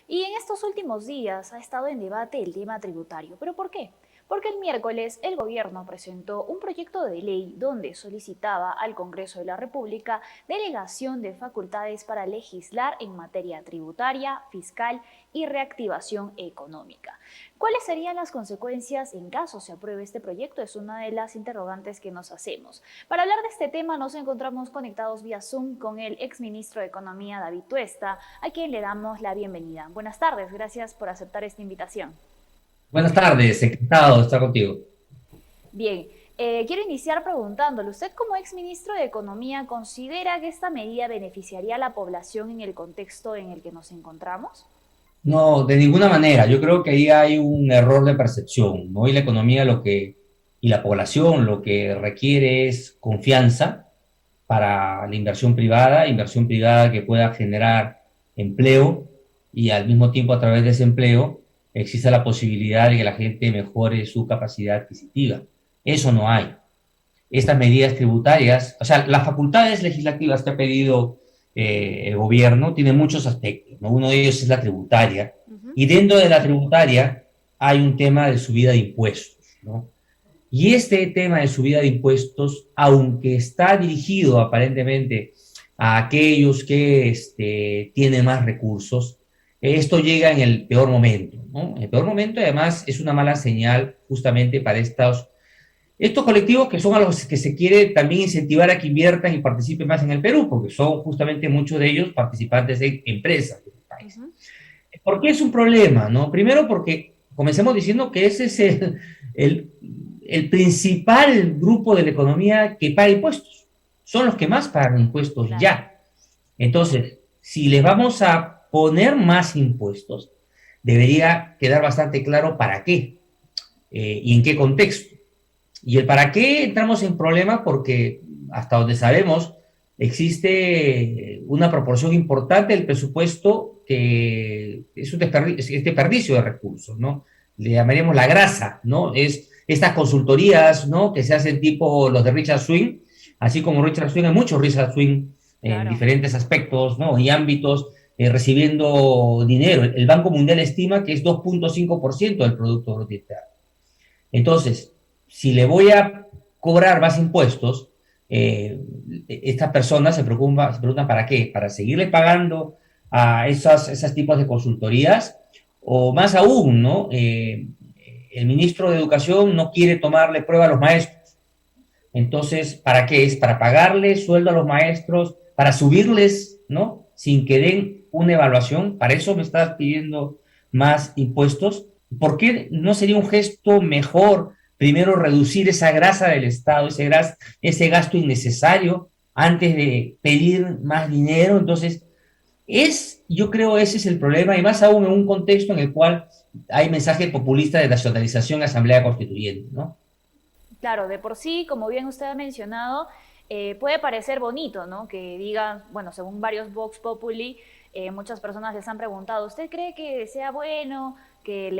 Y en estos últimos días ha estado en debate el tema tributario. ¿Pero por qué? Porque el miércoles el gobierno presentó un proyecto de ley donde solicitaba al Congreso de la República delegación de facultades para legislar en materia tributaria, fiscal y reactivación económica. ¿Cuáles serían las consecuencias en caso se apruebe este proyecto? Es una de las interrogantes que nos hacemos. Para hablar de este tema nos encontramos conectados vía Zoom con el exministro de Economía, David Tuesta, a quien le damos la bienvenida. Buenas tardes, gracias por aceptar esta invitación. Buenas tardes, encantado de estar contigo. Bien, quiero iniciar preguntándole, ¿usted como exministro de Economía considera que esta medida beneficiaría a la población en el contexto en el que nos encontramos? No, de ninguna manera. Yo creo que ahí hay un error de percepción, ¿no? Y la economía y la población lo que requiere es confianza para la inversión privada que pueda generar empleo y al mismo tiempo a través de ese empleo exista la posibilidad de que la gente mejore su capacidad adquisitiva. Eso no hay. Estas medidas tributarias, o sea, las facultades legislativas que ha pedido el gobierno tienen muchos aspectos, ¿no? Uno de ellos es la tributaria, Ujú. y dentro de la tributaria hay un tema de subida de impuestos, ¿no? Y este tema de subida de impuestos, aunque está dirigido aparentemente a aquellos que tienen más recursos, esto llega en el peor momento, ¿no? En el peor momento, además, es una mala señal justamente para estos colectivos que son a los que se quiere también incentivar a que inviertan y participen más en el Perú, porque son justamente muchos de ellos participantes de empresas del país. Ujú. ¿Por qué es un problema? ¿No? Primero porque comencemos diciendo que ese es el, el principal grupo de la economía que paga impuestos. Son los que más pagan impuestos Claro. ya. Entonces, si les vamos a poner más impuestos, debería quedar bastante claro para qué y en qué contexto. Y el para qué entramos en problema porque hasta donde sabemos existe una proporción importante del presupuesto que es un desperdicio de recursos, ¿no? Le llamaríamos la grasa, ¿no? Es estas consultorías, ¿no? Que se hacen tipo los de Richard Swing, así como Richard Swing, hay muchos Richard Swing en Claro. diferentes aspectos, ¿no? Y ámbitos recibiendo dinero. El Banco Mundial estima que es 2,5% del Producto Bruto Interno. Entonces, si le voy a cobrar más impuestos, estas personas se preguntan para qué, para seguirle pagando a esos tipos de consultorías, o más aún, ¿no? El ministro de Educación no quiere tomarle prueba a los maestros. Entonces, ¿para qué? Es para pagarle sueldo a los maestros, para subirles, ¿no? Sin que den una evaluación. Para eso me estás pidiendo más impuestos. ¿Por qué no sería un gesto mejor primero reducir esa grasa del Estado, ese gasto innecesario, antes de pedir más dinero? Entonces, yo creo ese es el problema, y más aún en un contexto en el cual hay mensaje populista de nacionalización en Asamblea Constituyente, ¿no? Claro, de por sí, como bien usted ha mencionado, puede parecer bonito, ¿no? Que digan, bueno, según varios Vox Populi, muchas personas les han preguntado, ¿usted cree que sea bueno que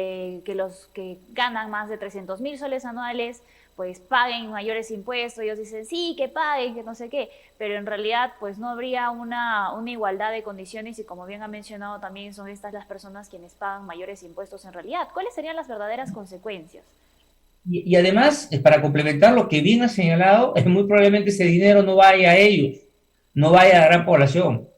los que ganan más de 300.000 soles anuales pues paguen mayores impuestos? Ellos dicen, sí, que paguen, que no sé qué, pero en realidad pues no habría una igualdad de condiciones y como bien ha mencionado también son estas las personas quienes pagan mayores impuestos en realidad. ¿Cuáles serían las verdaderas consecuencias? Y además, para complementar lo que bien ha señalado, es muy probablemente ese dinero no vaya a ellos, no vaya a la gran población,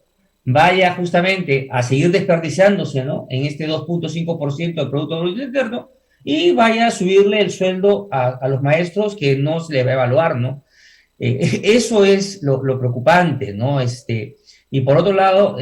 vaya justamente a seguir desperdiciándose, ¿no? En este 2,5% del Producto Bruto Interno, y vaya a subirle el sueldo a los maestros que no se le va a evaluar, ¿no? Eso es lo preocupante, ¿no? Y por otro lado,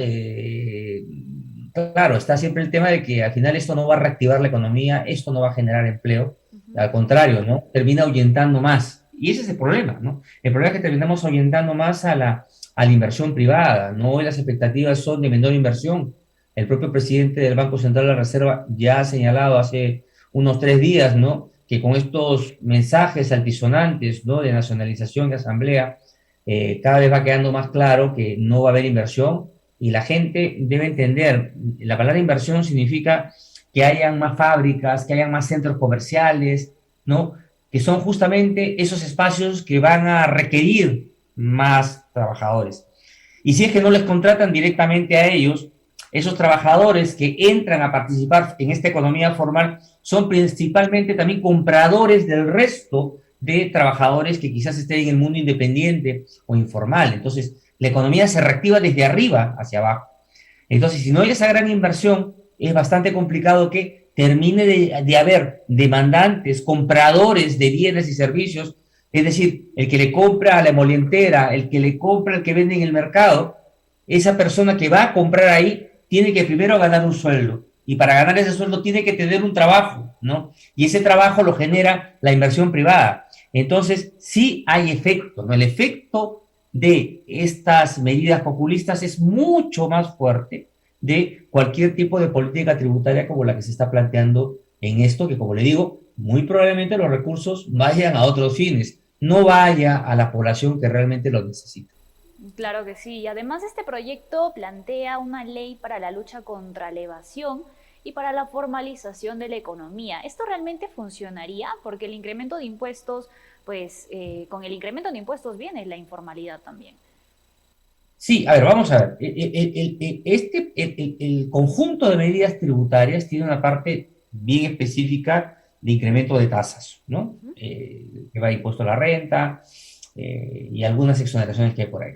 claro, está siempre el tema de que al final esto no va a reactivar la economía, esto no va a generar empleo, Ujú. al contrario, ¿no? Termina ahuyentando más. Y ese es el problema, ¿no? El problema es que terminamos ahuyentando más a la inversión privada, ¿no? Hoy las expectativas son de menor inversión. El propio presidente del Banco Central de la Reserva ya ha señalado hace unos 3 días, ¿no? Que con estos mensajes altisonantes, ¿no? De nacionalización de asamblea, cada vez va quedando más claro que no va a haber inversión, y la gente debe entender, la palabra inversión significa que hayan más fábricas, que hayan más centros comerciales, ¿no? Que son justamente esos espacios que van a requerir más trabajadores. Y si es que no les contratan directamente a ellos, Esos trabajadores que entran a participar en esta economía formal son principalmente también compradores del resto de trabajadores que quizás estén en el mundo independiente o informal. Entonces, la economía se reactiva desde arriba hacia abajo. Entonces, si no hay esa gran inversión, es bastante complicado que termine de haber demandantes, compradores de bienes y servicios, es decir, el que le compra a la emolientera, el que le compra al que vende en el mercado, esa persona que va a comprar ahí tiene que primero ganar un sueldo. Y para ganar ese sueldo tiene que tener un trabajo, ¿no? Y ese trabajo lo genera la inversión privada. Entonces, sí hay efecto, ¿no? El efecto de estas medidas populistas es mucho más fuerte de cualquier tipo de política tributaria como la que se está planteando en esto, que como le digo, muy probablemente los recursos vayan a otros fines, no vaya a la población que realmente lo necesita. Claro que sí. Y además este proyecto plantea una ley para la lucha contra la evasión y para la formalización de la economía. ¿Esto realmente funcionaría? Porque el incremento de impuestos, pues con el incremento de impuestos viene la informalidad también. Sí, a ver, vamos a ver. El conjunto de medidas tributarias tiene una parte bien específica de incremento de tasas, ¿no? Ujú. Que va impuesto a la renta y algunas exoneraciones que hay por ahí.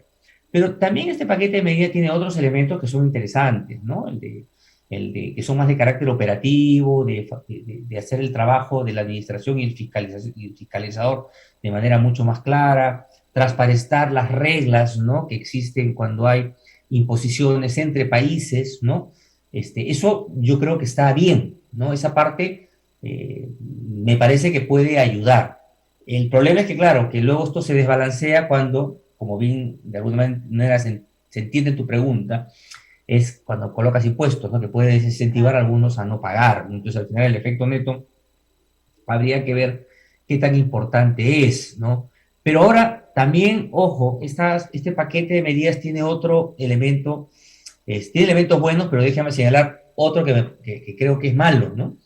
Pero también este paquete de medidas tiene otros elementos que son interesantes, ¿no? Que son más de carácter operativo, de hacer el trabajo de la administración y y el fiscalizador de manera mucho más clara, transparentar las reglas, ¿no? Que existen cuando hay imposiciones entre países, ¿no? Eso yo creo que está bien, ¿no? Esa parte me parece que puede ayudar. El problema es que, claro, que luego esto se desbalancea cuando, como bien de alguna manera se entiende tu pregunta, es cuando colocas impuestos, ¿no? Que puede desincentivar a Claro. algunos a no pagar. Entonces, al final, el efecto neto habría que ver qué tan importante es, ¿no? Pero ahora también, ojo, este paquete de medidas tiene otro elemento, tiene elementos buenos, pero déjame señalar otro que creo que es malo, ¿no?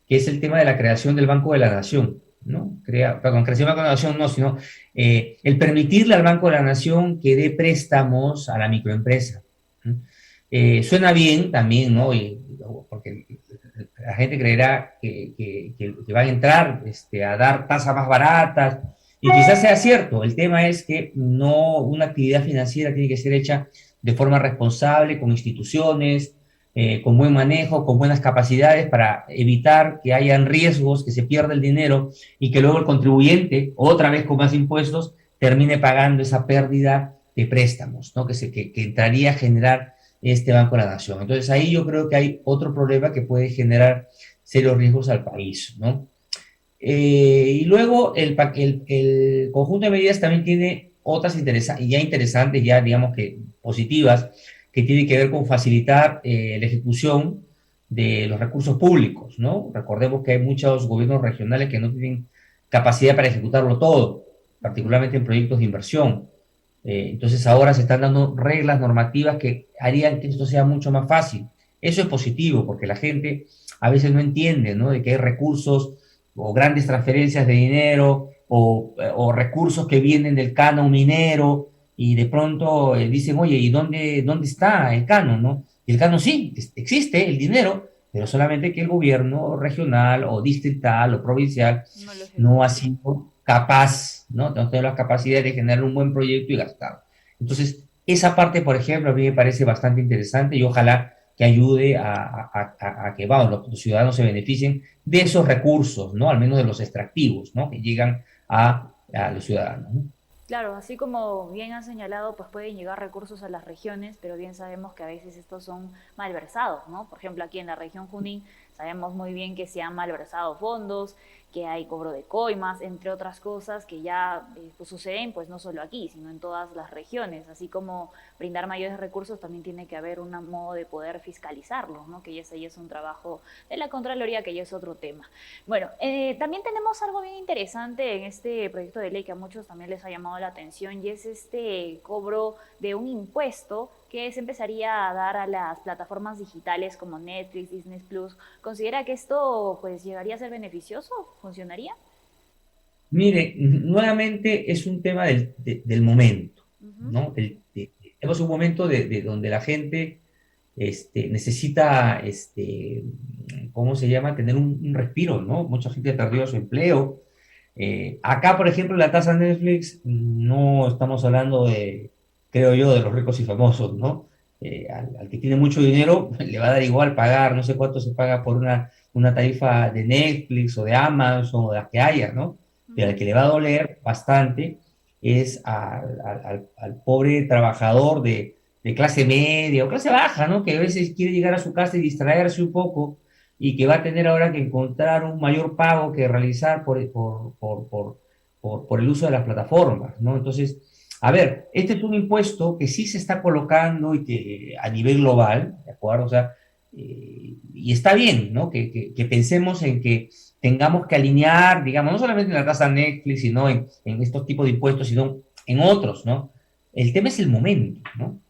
Que es el tema de la creación del Banco de la Nación, ¿no? Creación del Banco de la Nación no, sino el permitirle al Banco de la Nación que dé préstamos a la microempresa. ¿No? Suena bien también, ¿no? Porque la gente creerá que van a entrar a dar tasas más baratas, y quizás sea cierto. El tema es que no, una actividad financiera tiene que ser hecha de forma responsable, con instituciones, con buen manejo, con buenas capacidades para evitar que hayan riesgos, que se pierda el dinero y que luego el contribuyente, otra vez con más impuestos, termine pagando esa pérdida de préstamos, ¿no? Que entraría a generar este Banco de la Nación. Entonces ahí yo creo que hay otro problema que puede generar serios riesgos al país, ¿no? Y luego el conjunto de medidas también tiene otras ya interesantes, ya digamos que positivas, que tienen que ver con facilitar la ejecución de los recursos públicos, ¿no? Recordemos que hay muchos gobiernos regionales que no tienen capacidad para ejecutarlo todo, Ujú. particularmente en proyectos de inversión. Entonces ahora se están dando reglas normativas que harían que esto sea mucho más fácil. Eso es positivo porque la gente a veces no entiende, ¿no? De que hay recursos o grandes transferencias de dinero o recursos que vienen del canon minero y de pronto dicen, oye, ¿y dónde está el canon, no? Y el canon sí, existe el dinero, pero solamente que el gobierno regional o distrital o provincial No lo no ha ejecuta. sido capaz, ¿no? No tiene las capacidades de generar un buen proyecto y gastarlo. Entonces, esa parte, por ejemplo, a mí me parece bastante interesante y ojalá que ayude a que vamos, los ciudadanos se beneficien de esos recursos, ¿no? Al menos de los extractivos, ¿no? Que llegan a los ciudadanos, ¿no? Claro, así como bien han señalado, pues pueden llegar recursos a las regiones, pero bien sabemos que a veces estos son malversados, ¿no? Por ejemplo, aquí en la región Junín sabemos muy bien que se han malversado fondos, que hay cobro de coimas, entre otras cosas que ya pues, suceden pues no solo aquí, sino en todas las regiones. Así como brindar mayores recursos, también tiene que haber un modo de poder fiscalizarlos, ¿no? Que ese ya es un trabajo de la Contraloría, que ya es otro tema. Bueno, también tenemos algo bien interesante en este proyecto de ley que a muchos también les ha llamado la atención y es este cobro de un impuesto que se empezaría a dar a las plataformas digitales como Netflix, Disney Plus. ¿Considera que esto pues llegaría a ser beneficioso? ¿Funcionaría? Mire, nuevamente es un tema del momento, Uh -huh. ¿no? Tenemos un momento de donde la gente necesita, ¿cómo se llama? Tener un respiro, ¿no? Mucha gente perdió su empleo. Acá, por ejemplo, la tasa Netflix, no estamos hablando de, creo yo, de los ricos y famosos, ¿no? Al que tiene mucho dinero le va a dar igual pagar, no sé cuánto se paga por una tarifa de Netflix o de Amazon o de las que haya, ¿no? Pero al que le va a doler bastante es al pobre trabajador de clase media o clase baja, ¿no? Que a veces quiere llegar a su casa y distraerse un poco y que va a tener ahora que encontrar un mayor pago que realizar por el uso de las plataformas, ¿no? Entonces, a ver, este es un impuesto que sí se está colocando y que a nivel global, ¿de acuerdo? O sea, y está bien, ¿no? Que pensemos en que tengamos que alinear, digamos, no solamente en la tasa Netflix, sino en estos tipos de impuestos, sino en otros, ¿no? El tema es el momento, ¿no?